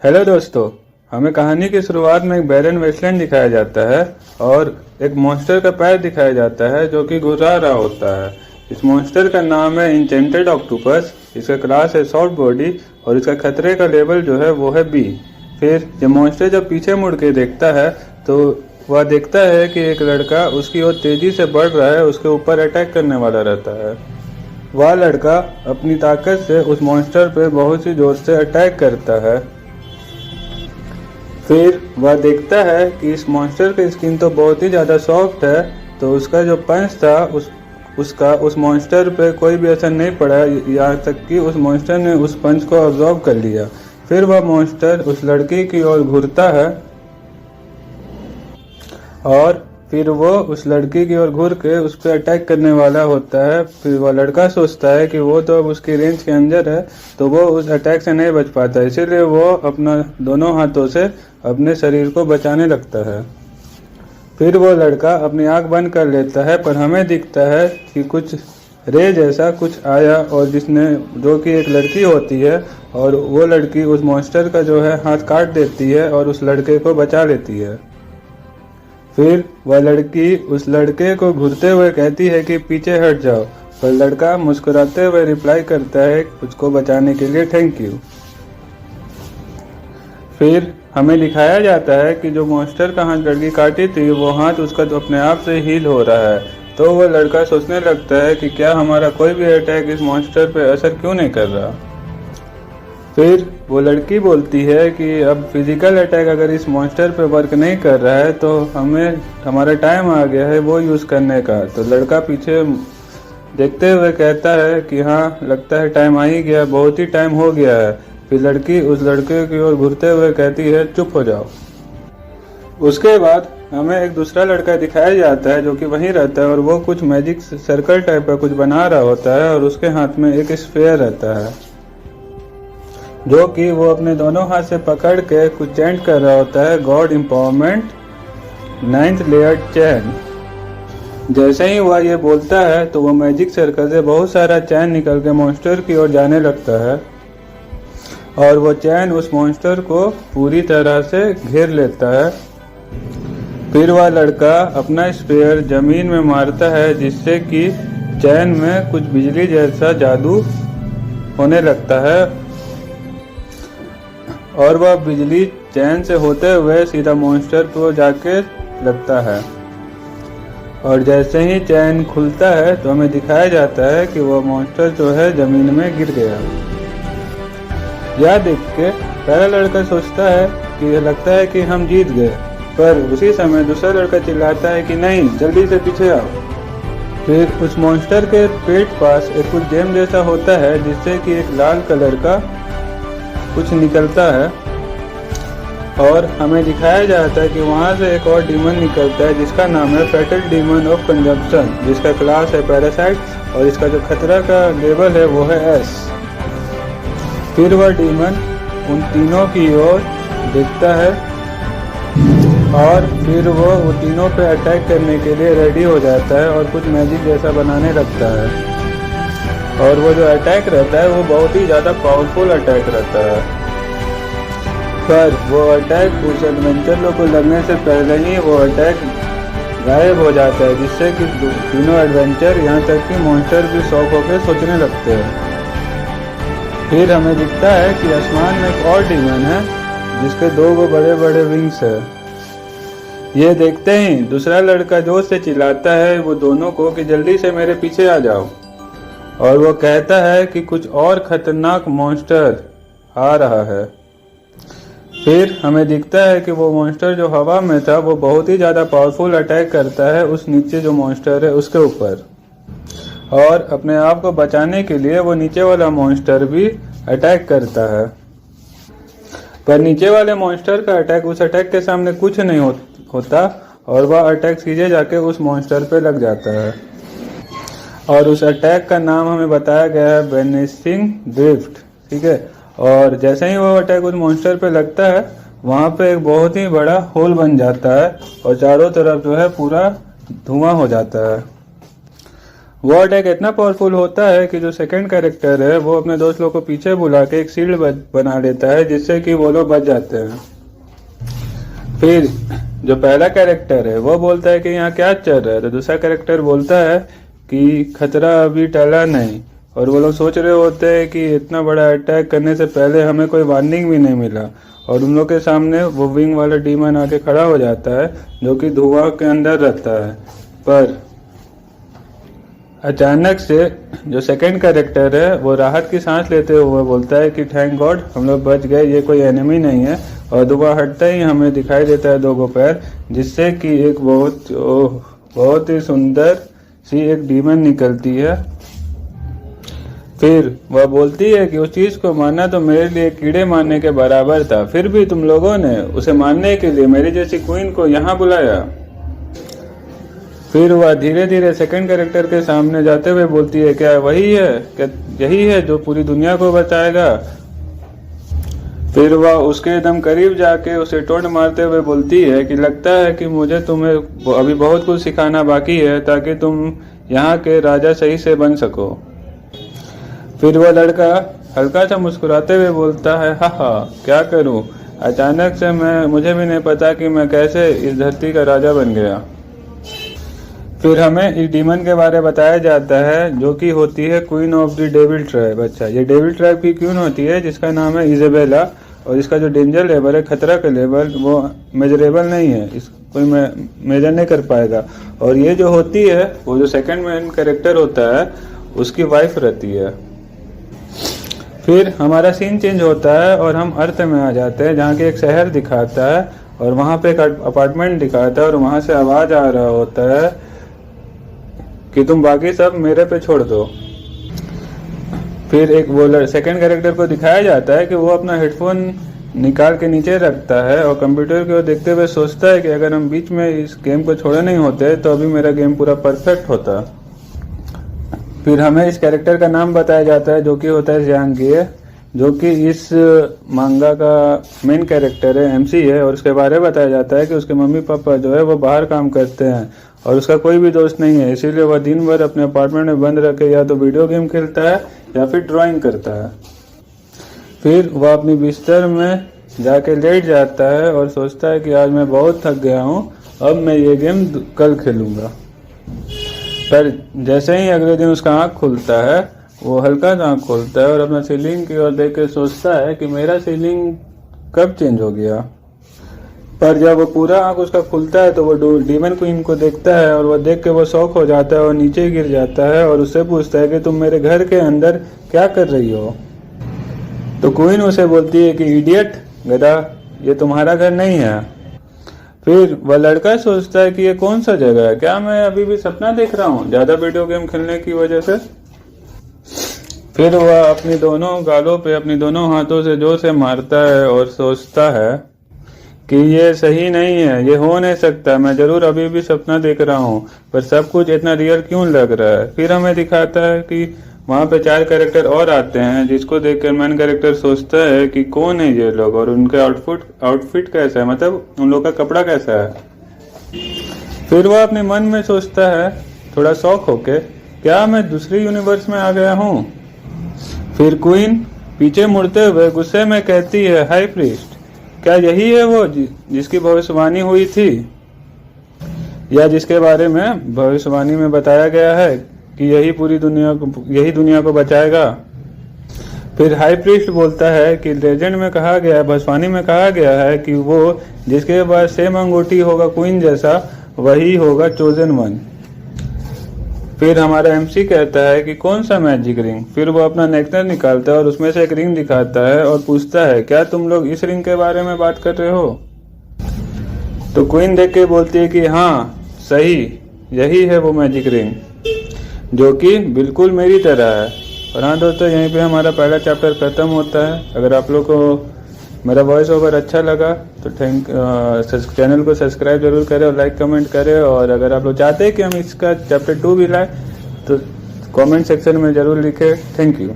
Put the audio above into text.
Hello दोस्तों, हमें कहानी की शुरुआत में एक बैरन वेस्टलैंड दिखाया जाता है और एक मॉन्स्टर का पैर दिखाया जाता है जो कि घुरा रहा होता है। इस मॉन्स्टर का नाम है इंचेंटेड ऑक्टोपस। इसका क्लास है सॉफ्ट बॉडी और इसका खतरे का लेवल जो है वो है बी। फिर ये मॉन्स्टर जब पीछे मुड़ के देखता है तो वह देखता है कि एक लड़का उसकी ओर तेजी से बढ़ रहा है, उसके ऊपर अटैक करने वाला रहता है। वह लड़का अपनी ताकत से उस मॉन्स्टर पे बहुत ही जोर से अटैक करता है। फिर वह देखता है कि इस मॉन्स्टर की स्किन तो बहुत ही ज़्यादा सॉफ्ट है, तो उसका जो पंच था उसका उस मॉन्स्टर पे कोई भी असर नहीं पड़ा, यहाँ तक कि उस मॉन्स्टर ने उस पंच को ऑब्जॉर्व कर लिया। फिर वह मॉन्स्टर उस लड़की की ओर घूरता है और फिर वो उस लड़की की ओर घूर के उस पर अटैक करने वाला होता है। फिर वह लड़का सोचता है कि वो तो अब उसकी रेंज के अंदर है, तो वो उस अटैक से नहीं बच पाता, इसीलिए वो अपना दोनों हाथों से अपने शरीर को बचाने लगता है। फिर वो लड़का अपनी आंख बंद कर लेता है, पर हमें दिखता है कि कुछ रे जैसा कुछ आया और जो कि एक लड़की होती है, और वो लड़की उस मॉन्स्टर का जो है हाथ काट देती है और उस लड़के को बचा लेती है। फिर वह लड़की उस लड़के को घूरते हुए कहती है कि पीछे हट जाओ, पर लड़का मुस्कुराते हुए रिप्लाई करता है उसको बचाने के लिए थैंक यू। फिर हमें दिखाया जाता है कि जो मॉन्स्टर का हाथ लड़की काटी थी वो हाथ उसका तो अपने आप से हील हो रहा है। तो वह लड़का सोचने लगता है कि क्या हमारा कोई भी अटैक इस मॉन्स्टर पे असर क्यों नहीं कर रहा। फिर वो लड़की बोलती है कि अब फिजिकल अटैक अगर इस मॉन्स्टर पे वर्क नहीं कर रहा है तो हमारा टाइम आ गया है वो यूज़ करने का। तो लड़का पीछे देखते हुए कहता है कि हाँ, लगता है टाइम आ ही गया, बहुत ही टाइम हो गया है। फिर लड़की उस लड़के की ओर घूरते हुए कहती है चुप हो जाओ। उसके बाद हमें एक दूसरा लड़का दिखाया जाता है जो कि वहीं रहता है और वो कुछ मैजिक सर्कल टाइप का कुछ बना रहा होता है और उसके हाथ में एक स्फेयर रहता है जो कि वो अपने दोनों हाथ से पकड़ के कुछ चैंट कर रहा होता है, गॉड एम्पावरमेंट 9th लेयर चैन। जैसे ही वह ये बोलता है तो वो मैजिक सर्कल से बहुत सारा चैन निकल के मॉन्स्टर की ओर जाने लगता है और वो चैन उस मॉन्स्टर को पूरी तरह से घेर लेता है। फिर वह लड़का अपना स्पेयर जमीन में मारता है जिससे कि चैन में कुछ बिजली जैसा जादू होने लगता है और वह बिजली चैन से होते हुए सीधा मॉन्स्टर पर जाके लगता है। और जैसे ही चैन खुलता है तो हमें दिखाया जाता है कि वह मॉन्स्टर जो है जमीन में गिर गया। यह देख के पहला लड़का सोचता है कि लगता है कि हम जीत गए, पर उसी समय दूसरा लड़का चिल्लाता है कि नहीं, जल्दी से पीछे आओ। फिर उस मॉन्स्टर के पेट पास एक कुछ जेम जैसा होता है जिससे कि एक लाल कलर का कुछ निकलता है और हमें दिखाया जाता है कि वहाँ से एक और डीमन निकलता है जिसका नाम है फैटल डीमन ऑफ कंजम्पशन, जिसका क्लास है पैरासाइट और इसका जो खतरा का लेवल है वो है एस। फिर वह डीमन उन तीनों की ओर देखता है और फिर वो उन तीनों पे अटैक करने के लिए रेडी हो जाता है और कुछ मैजिक जैसा बनाने लगता है। और वो जो अटैक रहता है वो बहुत ही ज़्यादा पावरफुल अटैक रहता है, पर वो अटैक उस एडवेंचर को लगने से पहले ही वो अटैक गायब हो जाता है, जिससे कि तीनों एडवेंचर यहाँ तक कि मॉन्स्टर भी शॉक होकर सोचने लगते हैं। फिर हमें दिखता है कि आसमान में एक और डीमन है जिसके दो बड़े बड़े विंग्स है। ये देखते ही दूसरा लड़का जोर से चिल्लाता है वो दोनों को कि जल्दी से मेरे पीछे आ जाओ, और वो कहता है कि कुछ और खतरनाक मॉन्स्टर आ रहा है। फिर हमें दिखता है कि वो मॉन्स्टर जो हवा में था वो बहुत ही ज़्यादा पावरफुल अटैक करता है उस नीचे जो मॉन्स्टर है उसके ऊपर, और अपने आप को बचाने के लिए वो नीचे वाला मॉन्स्टर भी अटैक करता है। पर नीचे वाले मॉन्स्टर का अटैक उस अटैक के सामने कुछ नहीं होता और वह अटैक सीधे जाके उस मॉन्स्टर पे लग जाता है। और उस अटैक का नाम हमें बताया गया है वेनिसिंग ड्रिफ्ट, ठीक है। और जैसे ही वो अटैक उस मॉन्स्टर पे लगता है वहाँ पे एक बहुत ही बड़ा होल बन जाता है और चारों तरफ जो है पूरा धुआं हो जाता है। वो अटैक इतना पावरफुल होता है कि जो सेकंड कैरेक्टर है वो अपने दोस्त लोग को पीछे बुला के एक शील्ड बना लेता है, जिससे कि वो लोग बच जाते हैं। फिर जो पहला कैरेक्टर है वो बोलता है कि यहाँ क्या चल रहा है, तो दूसरा कैरेक्टर बोलता है कि खतरा अभी टला नहीं। और वो लोग सोच रहे होते हैं कि इतना बड़ा अटैक करने से पहले हमें कोई वार्निंग भी नहीं मिला, और उन लोग के सामने वो विंग वाला डीमन आके खड़ा हो जाता है जो कि धुआं के अंदर रहता है। पर अचानक से जो सेकंड कैरेक्टर है वो राहत की सांस लेते हुए बोलता है कि थैंक गॉड हम लोग बच गए, ये कोई एनिमी नहीं है। और धुआं हटता ही हमें दिखाई देता है 2 पैर, जिससे कि एक बहुत ही सुंदर सी एक डीमन निकलती है। फिर वह बोलती है कि उस चीज को मारना तो मेरे लिए कीड़े मारने के बराबर था, फिर भी तुम लोगों ने उसे मारने के लिए मेरी जैसी क्वीन को यहाँ बुलाया। फिर वह धीरे धीरे सेकंड कैरेक्टर के सामने जाते हुए बोलती है, क्या वही है, क्या यही है जो पूरी दुनिया को बचाएगा। फिर वह उसके एकदम करीब जाके उसे टोंट मारते हुए बोलती है कि लगता है कि मुझे तुम्हें अभी बहुत कुछ सिखाना बाकी है ताकि तुम यहाँ के राजा सही से बन सको। फिर वह लड़का हल्का सा मुस्कुराते हुए बोलता है, हा क्या करूं, अचानक से मुझे भी नहीं पता कि मैं कैसे इस धरती का राजा बन गया। फिर हमें इस डीमन के बारे में बताया जाता है जो कि होती है queen of the devil tribe. अच्छा, ये डेविल ट्राइब की क्वीन होती है जिसका नाम है इजेबेला, और इसका जो डेंजर लेवल है, खतरा का लेवल, वो मेजरेबल नहीं है, इस कोई मेजर नहीं कर पाएगा। और ये जो होती है वो जो सेकंड मेन कैरेक्टर होता है उसकी वाइफ रहती है। फिर हमारा सीन चेंज होता है और हम अर्थ में आ जाते हैं जहाँ की एक शहर दिखाता है और वहाँ पे एक अपार्टमेंट दिखाता है और वहाँ से आवाज आ रहा होता है कि तुम बाकी सब मेरे पे छोड़ दो। फिर एक वो सेकंड कैरेक्टर को दिखाया जाता है कि वो अपना हेडफोन निकाल के नीचे रखता है और कंप्यूटर की ओर देखते हुए सोचता है कि अगर हम बीच में इस गेम को छोड़े नहीं होते तो अभी मेरा गेम पूरा परफेक्ट होता। फिर हमें इस कैरेक्टर का नाम बताया जाता है जो कि होता है ज़ियांगे, जो कि इस मांगा का मेन कैरेक्टर है, एमसी है। और उसके बारे में बताया जाता है कि उसके मम्मी पापा जो है वो बाहर काम करते हैं और उसका कोई भी दोस्त नहीं है, इसीलिए वह दिन भर अपने अपार्टमेंट में बंद रख के या तो वीडियो गेम खेलता है या फिर ड्राइंग करता है। फिर वह अपनी बिस्तर में जाके लेट जाता है और सोचता है कि आज मैं बहुत थक गया हूँ, अब मैं ये गेम कल खेलूंगा। पर जैसे ही अगले दिन उसका आँख खुलता है, वो हल्का सा आँख खोलता है और अपना सीलिंग की ओर देख के सोचता है कि मेरा सीलिंग कब चेंज हो गया। पर जब वो पूरा आँख उसका खुलता है तो वो डीमन क्वीन को देखता है और वो देख के वो शॉक हो जाता है और नीचे गिर जाता है और उससे पूछता है कि तुम मेरे घर के अंदर क्या कर रही हो। तो क्वीन उसे बोलती है कि इडियट, गधा, ये तुम्हारा घर नहीं है। फिर वह लड़का सोचता है कि ये कौन सा जगह है, क्या मैं अभी भी सपना देख रहा हूँ ज्यादा वीडियो गेम खेलने की वजह से। फिर वह अपनी दोनों गालों पे अपनी दोनों हाथों से जोर से मारता है और सोचता है कि ये सही नहीं है, ये हो नहीं सकता, मैं जरूर अभी भी सपना देख रहा हूँ, पर सब कुछ इतना रियल क्यों लग रहा है। फिर हमें दिखाता है कि वहाँ पे 4 कैरेक्टर और आते हैं जिसको देखकर मेन कैरेक्टर सोचता है कि कौन है ये लोग और उनका आउटफिट कैसा है, मतलब उन लोग का कपड़ा कैसा है। फिर वह अपने मन में सोचता है थोड़ा शौक होके, क्या मैं दूसरी यूनिवर्स में आ गया हूँ। फिर क्वीन पीछे मुड़ते हुए गुस्से में कहती है, हाई प्रीस्ट, क्या यही है वो जिसकी भविष्यवाणी हुई थी या जिसके बारे में भविष्यवाणी में बताया गया है कि यही दुनिया को बचाएगा। फिर हाई प्रीस्ट बोलता है कि लेजेंड में कहा गया है, भविष्यवाणी में कहा गया है कि वो जिसके पास सेम अंगूठी होगा क्वीन जैसा, वही होगा चोजन वन। फिर हमारा एमसी कहता है कि कौन सा मैजिक रिंग। फिर वो अपना नेकलेस निकालता है और उसमें से एक रिंग दिखाता है और पूछता है, क्या तुम लोग इस रिंग के बारे में बात कर रहे हो। तो क्वीन देख के बोलती है कि हाँ सही, यही है वो मैजिक रिंग जो कि बिल्कुल मेरी तरह है। और हाँ दोस्तों, यहीं पे हमारा पहला चैप्टर खत्म होता है। अगर आप लोग को मेरा वॉइस ओवर अच्छा लगा तो चैनल को सब्सक्राइब जरूर करें और लाइक कमेंट करें। और अगर आप लोग चाहते हैं कि हम इसका चैप्टर 2 भी लाएं तो कमेंट सेक्शन में जरूर लिखें। Thank you.